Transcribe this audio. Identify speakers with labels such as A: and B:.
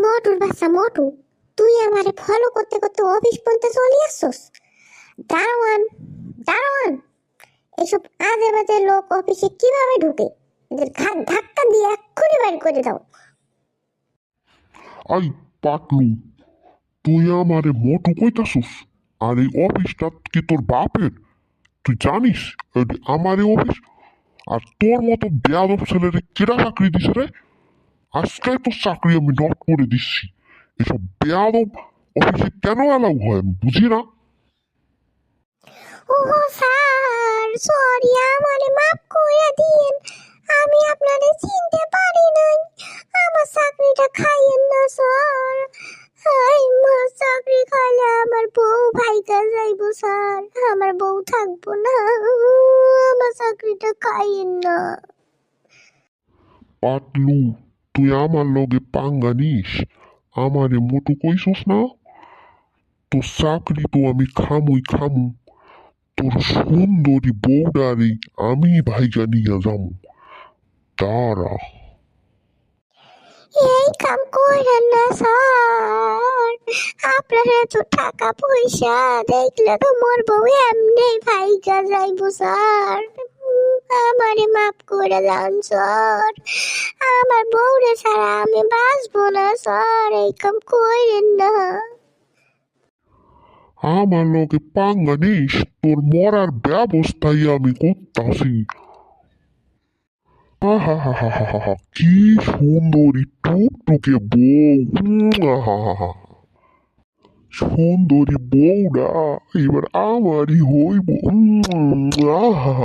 A: মোটুর বাচ্চা মোটু, তুই আমারে ফলো করতে করতে অফিস পর্যন্ত চলে আসছস। দারোয়ান, দারোয়ান, এসব আজে বাজে লোক অফিসে কিভাবে ঢুকে? এদের ঘাট ধাক্কা দিয়ে এক্ষুনি বাইর করে দাও।
B: আই পাটলু, তুই আমারে মোটু কইতাছুস? আর এই অফিসটা কি তোর বাপের? তুই জানিস এটা আমারই অফিস? আর তোর মতো বেয়াদব ছেলেরে কেডা চাকরি দিছে রে? আজকে তোর চাকরি আমি নট করে দিচ্ছি। এসব বেয়াদব অফিসে কেন অ্যালাউ হয় আমি বুঝি না।
A: ও স্যার, সরি, আমারে মাফ করে দিন। আমি আপনাদের চিনতে পারি নাই। আমার চাকরিটা খাইয়েন না স্যার। আমার চাকরি খাইলে আমার বউ ভাইকা যাইবো স্যার। আমার বউ থাকবো না। আমার চাকরিটা খাইয়েন না।
B: পাটলু, তুই আমার লগে পাঙ্গা নিস? আমারে মোটু কইছস না? তোর চাকরি তো আমি খামুই খামু। তোর সুন্দরী বউডারে আমি ভাইগা নিয়ে যাবো। দাঁড়া।
A: এই কাম কইরেন না স্যার। আপনার এত টাকা পয়সা দেখলে তো মোর বউ এমনি ভাইগা যাইবো স্যার। আমারে মাফ করে দেন স্যার। আমার বউরে ছাড়া আমি বাঁচবো না স্যার। এই কাম কইরেন না।
B: আমার লগে পাঙ্গা নিস, তোর মরার ব্যবস্থাই আমি করতাছি। আহা, কি সুন্দরী টুকটুকে বউ। আহা, সুন্দরী বউরা এবার আমারই হইব। আহা।